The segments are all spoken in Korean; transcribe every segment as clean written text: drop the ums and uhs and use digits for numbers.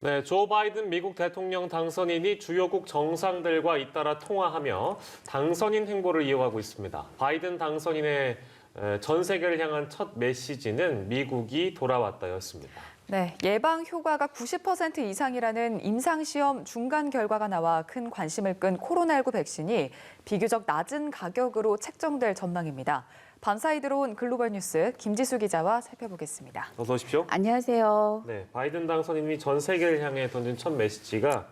네, 조 바이든 미국 대통령 당선인이 주요국 정상들과 잇따라 통화하며 당선인 행보를 이어가고 있습니다. 바이든 당선인의 전 세계를 향한 첫 메시지는 미국이 돌아왔다였습니다. 네, 예방 효과가 90% 이상이라는 임상시험 중간 결과가 나와 큰 관심을 끈 코로나19 백신이 비교적 낮은 가격으로 책정될 전망입니다. 밤사이 들어온 글로벌 뉴스 김지수 기자와 살펴보겠습니다. 어서 오십시오. 안녕하세요. 네, 바이든 당선인이 전 세계를 향해 던진 첫 메시지가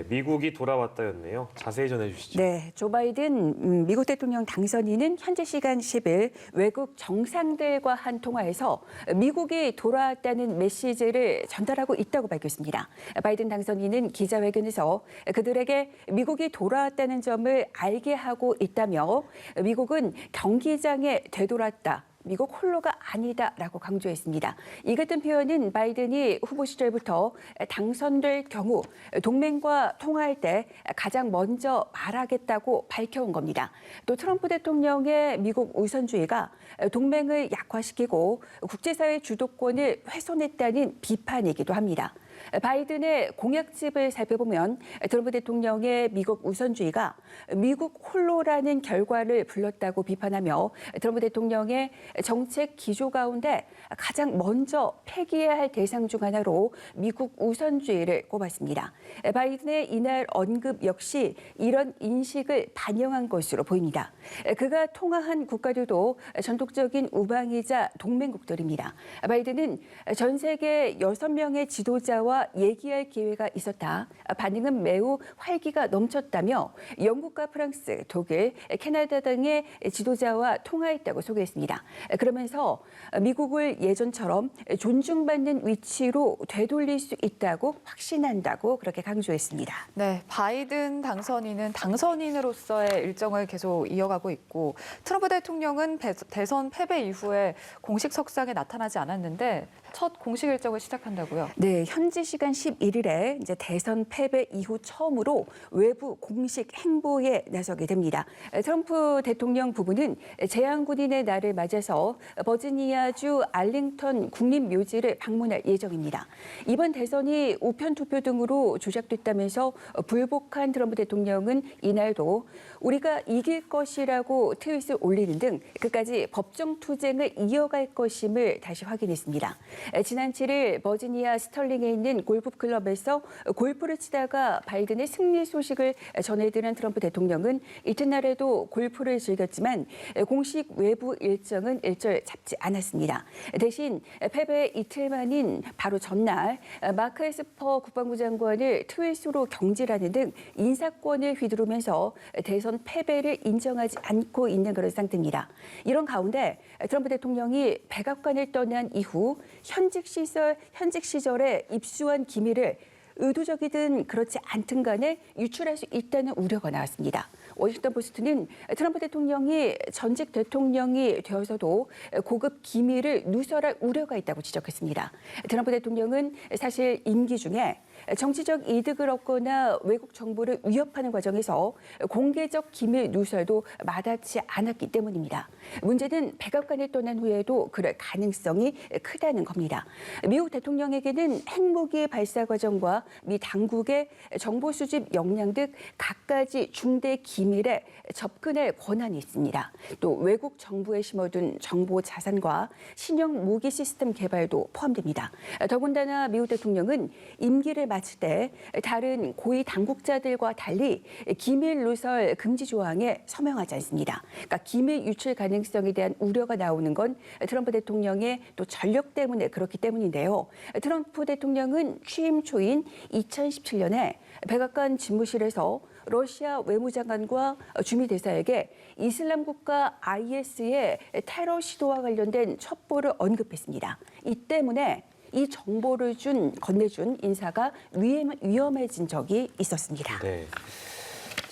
미국이 돌아왔다였네요. 자세히 전해주시죠. 네, 조 바이든 미국 대통령 당선인은 현지 시간 10일 외국 정상들과 한 통화에서 미국이 돌아왔다는 메시지를 전달하고 있다고 밝혔습니다. 바이든 당선인은 기자회견에서 그들에게 미국이 돌아왔다는 점을 알게 하고 있다며 미국은 경기장에 되돌았다. 미국 홀로가 아니다라고 강조했습니다. 이 같은 표현은 바이든이 후보 시절부터 당선될 경우 동맹과 통화할 때 가장 먼저 말하겠다고 밝혀온 겁니다. 또 트럼프 대통령의 미국 우선주의가 동맹을 약화시키고 국제사회 주도권을 훼손했다는 비판이기도 합니다. 바이든의 공약집을 살펴보면 트럼프 대통령의 미국 우선주의가 미국 홀로라는 결과를 불렀다고 비판하며 트럼프 대통령의 정책 기조 가운데 가장 먼저 폐기해야 할 대상 중 하나로 미국 우선주의를 꼽았습니다. 바이든의 이날 언급 역시 이런 인식을 반영한 것으로 보입니다. 그가 통화한 국가들도 전통적인 우방이자 동맹국들입니다. 바이든은 전 세계 6명의 지도자와 얘기할 기회가 있었다. 반응은 매우 활기가 넘쳤다며 영국과 프랑스, 독일, 캐나다 등의 지도자와 통화했다고 소개했습니다. 그러면서 미국을 예전처럼 존중받는 위치로 되돌릴 수 있다고 확신한다고 그렇게 강조했습니다. 네, 바이든 당선인은 당선인으로서의 일정을 계속 이어가고 있고 트럼프 대통령은 대선 패배 이후에 공식 석상에 나타나지 않았는데 첫 공식 일정을 시작한다고요? 네, 현지 시간 11일에 이제 대선 패배 이후 처음으로 외부 공식 행보에 나서게 됩니다. 트럼프 대통령 부부는 재향군인의 날을 맞아서 버지니아주 알링턴 국립묘지를 방문할 예정입니다. 이번 대선이 우편 투표 등으로 조작됐다면서 불복한 트럼프 대통령은 이날도 우리가 이길 것이라고 트윗을 올리는 등 끝까지 법정 투쟁을 이어갈 것임을 다시 확인했습니다. 지난 7일 버지니아 스털링에 있는 골프클럽에서 골프를 치다가 바이든의 승리 소식을 전해드린 트럼프 대통령은 이튿날에도 골프를 즐겼지만 공식 외부 일정은 일절 잡지 않았습니다. 대신 패배 이틀 만인 바로 전날 마크 에스퍼 국방부 장관을 트윗으로 경질하는 등 인사권을 휘두르면서 대선 패배를 인정하지 않고 있는 그런 상태입니다. 이런 가운데 트럼프 대통령이 백악관을 떠난 이후 현직 시절에 입수한 기밀을 의도적이든 그렇지 않든 간에 유출할 수 있다는 우려가 나왔습니다. 워싱턴 포스트는 트럼프 대통령이 전직 대통령이 되어서도 고급 기밀을 누설할 우려가 있다고 지적했습니다. 트럼프 대통령은 사실 임기 중에 정치적 이득을 얻거나 외국 정보를 위협하는 과정에서 공개적 기밀 누설도 마다치 않았기 때문입니다. 문제는 백악관을 떠난 후에도 그럴 가능성이 크다는 겁니다. 미국 대통령에게는 핵무기 발사 과정과 미 당국의 정보 수집 역량 등 갖가지 중대 기밀에 접근할 권한이 있습니다. 또 외국 정부에 심어둔 정보 자산과 신형 무기 시스템 개발도 포함됩니다. 더군다나 미국 대통령은 임기를 마칠 때 다른 고위 당국자들과 달리 기밀 누설 금지 조항에 서명하지 않습니다. 그러니까 기밀 유출 가능성에 대한 우려가 나오는 건 트럼프 대통령의 또 전력 때문에 그렇기 때문인데요. 트럼프 대통령은 취임 초인 2017년에 백악관 집무실에서 러시아 외무장관과 주미 대사에게 이슬람 국가 IS의 테러 시도와 관련된 첩보를 언급했습니다. 이 때문에 이 정보를 건네준 인사가 위험해진 적이 있었습니다. 네.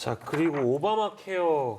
자, 그리고 오바마 케어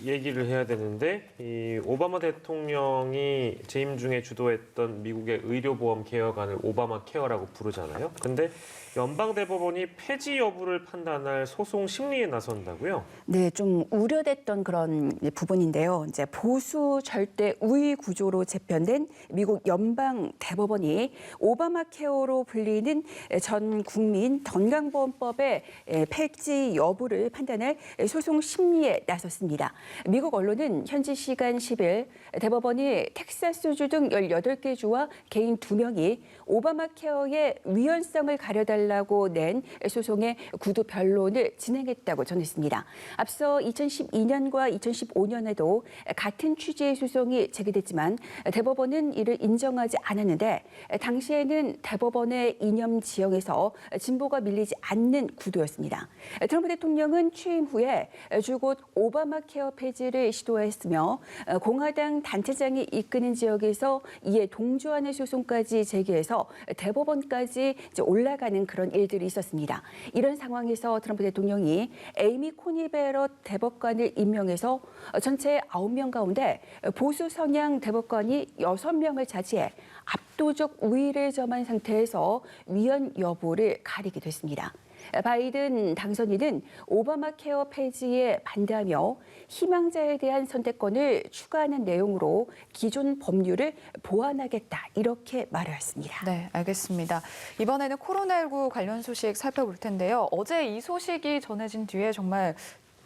얘기를 해야 되는데 이 오바마 대통령이 재임 중에 주도했던 미국의 의료보험 개혁안을 오바마 케어라고 부르잖아요. 근데 연방대법원이 폐지 여부를 판단할 소송 심리에 나선다고요? 네, 좀 우려됐던 그런 부분인데요. 이제 보수 절대 우위 구조로 재편된 미국 연방 대법원이 오바마 케어로 불리는 전 국민 건강보험법의 폐지 여부를 판단할 소송 심리에 나섰습니다. 미국 언론은 현지 시간 10일 대법원이 텍사스주 등 18개 주와 개인 2명이 오바마 케어의 위헌성을 가려달라고 낸 소송의 구두 변론을 진행했다고 전했습니다. 앞서 2012년과 2015년에도 같은 취지의 소송이 제기됐지만 대법원은 이를 인정하지 않았는데 당시에는 대법원의 이념 지형에서 진보가 밀리지 않는 구도였습니다. 트럼프 대통령은 취임 후에 줄곧 오바마 케어 폐지를 시도했으며 공화당 단체장이 이끄는 지역에서 이에 동조하는 소송까지 제기해서 대법원까지 올라가는 그런 일들이 있었습니다. 이런 상황에서 트럼프 대통령이 에이미 코니 베럿 대법관을 임명해서 전체 9명 가운데 보수 성향 대법관이 6명을 차지해 압도적 우위를 점한 상태에서 위헌 여부를 가리게 됐습니다. 바이든 당선인은 오바마 케어 폐지에 반대하며 희망자에 대한 선택권을 추가하는 내용으로 기존 법률을 보완하겠다 이렇게 말했습니다. 네, 알겠습니다. 이번에는 코로나19 관련 소식 살펴볼 텐데요. 어제 이 소식이 전해진 뒤에 정말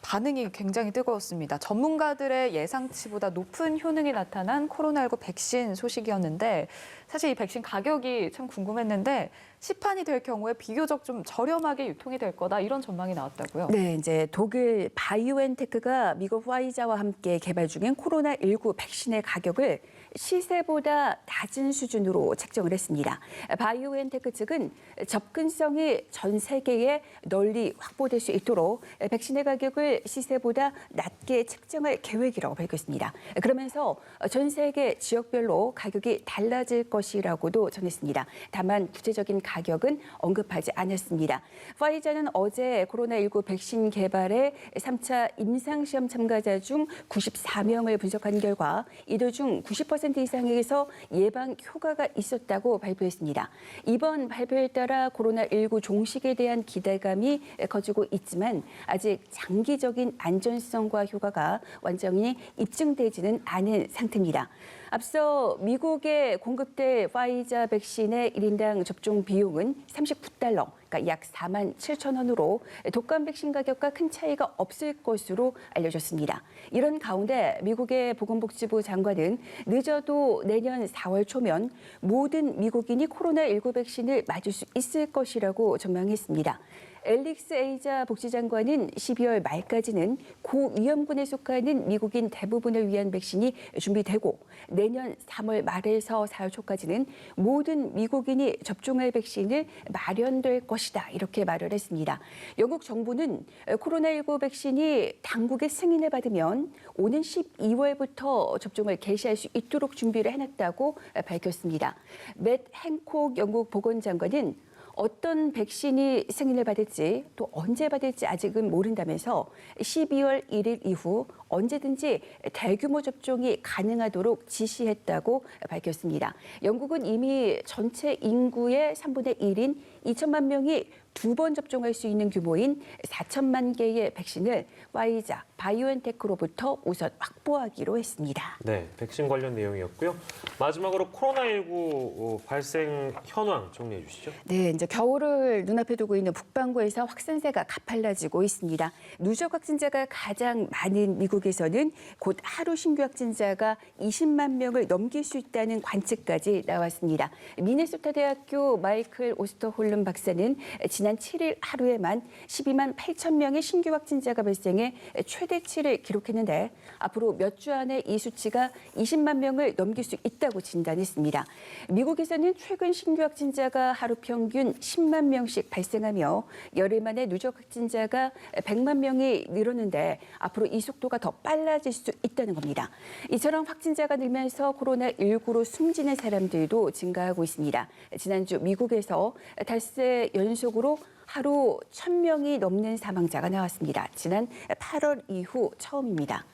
반응이 굉장히 뜨거웠습니다. 전문가들의 예상치보다 높은 효능이 나타난 코로나19 백신 소식이었는데 사실 이 백신 가격이 참 궁금했는데 시판이 될 경우에 비교적 좀 저렴하게 유통이 될 거다 이런 전망이 나왔다고요. 네, 이제 독일 바이오엔테크가 미국 화이자와 함께 개발 중인 코로나19 백신의 가격을 시세보다 낮은 수준으로 책정을 했습니다. 바이오엔테크 측은 접근성이 전 세계에 널리 확보될 수 있도록 백신의 가격을 시세보다 낮게 책정할 계획이라고 밝혔습니다. 그러면서 전 세계 지역별로 가격이 달라질 것이라고도 전했습니다. 다만 구체적인 가격은 언급하지 않았습니다. 화이자는 어제 코로나19 백신 개발에 3차 임상시험 참가자 중 94명을 분석한 결과 이들 중 90% 이상에게서 예방 효과가 있었다고 발표했습니다. 이번 발표에 따라 코로나19 종식에 대한 기대감이 커지고 있지만 아직 장기적인 안전성과 효과가 완전히 입증되지는 않은 상태입니다. 앞서 미국에 공급될 화이자 백신의 1인당 접종 비용은 $39, 그러니까 약 4만 7천 원으로 독감 백신 가격과 큰 차이가 없을 것으로 알려졌습니다. 이런 가운데 미국의 보건복지부 장관은 늦어도 내년 4월 초면 모든 미국인이 코로나19 백신을 맞을 수 있을 것이라고 전망했습니다. 앨릭스 에이자 복지장관은 12월 말까지는 고위험군에 속하는 미국인 대부분을 위한 백신이 준비되고 내년 3월 말에서 4월 초까지는 모든 미국인이 접종할 백신을 마련될 것이다 이렇게 말을 했습니다. 영국 정부는 코로나19 백신이 당국의 승인을 받으면 오는 12월부터 접종을 개시할 수 있도록 준비를 해놨다고 밝혔습니다. 맷 행콕 영국 보건장관은 어떤 백신이 승인을 받을지 또 언제 받을지 아직은 모른다면서 12월 1일 이후 언제든지 대규모 접종이 가능하도록 지시했다고 밝혔습니다. 영국은 이미 전체 인구의 3분의 1인 2천만 명이 2번 접종할 수 있는 규모인 4천만 개의 백신을 화이자, 바이오엔테크로부터 우선 확보하기로 했습니다. 네, 백신 관련 내용이었고요. 마지막으로 코로나19 발생 현황 정리해 주시죠. 네, 이제 겨울을 눈앞에 두고 있는 북반구에서 확산세가 가팔라지고 있습니다. 누적 확진자가 가장 많은 미국에서는 곧 하루 신규 확진자가 20만 명을 넘길 수 있다는 관측까지 나왔습니다. 미네소타 대학교 마이클 오스터홀름 박사는 지난 7일 하루에만 12만 8천 명의 신규 확진자가 발생해 최대치를 기록했는데 앞으로 몇 주 안에 이 수치가 20만 명을 넘길 수 있다고 진단했습니다. 미국에서는 최근 신규 확진자가 하루 평균 10만 명씩 발생하며 열흘 만에 누적 확진자가 100만 명이 늘었는데 앞으로 이 속도가 더 빨라질 수 있다는 겁니다. 이처럼 확진자가 늘면서 코로나19로 숨지는 사람들도 증가하고 있습니다. 지난주 미국에서 닷새 연속으로 기록으로 하루 1,000명이 넘는 사망자가 나왔습니다. 지난 8월 이후 처음입니다.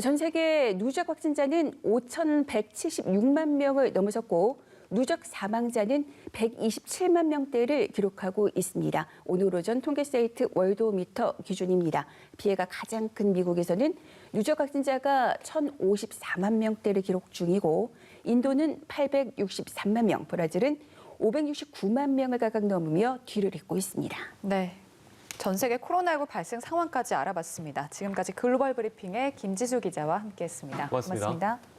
전 세계 누적 확진자는 5,176만 명을 넘어섰고 누적 사망자는 127만 명대를 기록하고 있습니다. 오늘 오전 통계 사이트 월도미터 기준입니다. 피해가 가장 큰 미국에서는 누적 확진자가 1,054만 명대를 기록 중이고 인도는 863만 명, 브라질은 569만 명을 각각 넘으며 뒤를 잇고 있습니다. 네. 전 세계 코로나19 발생 상황까지 알아봤습니다. 지금까지 글로벌 브리핑의 김지수 기자와 함께했습니다. 고맙습니다. 고맙습니다.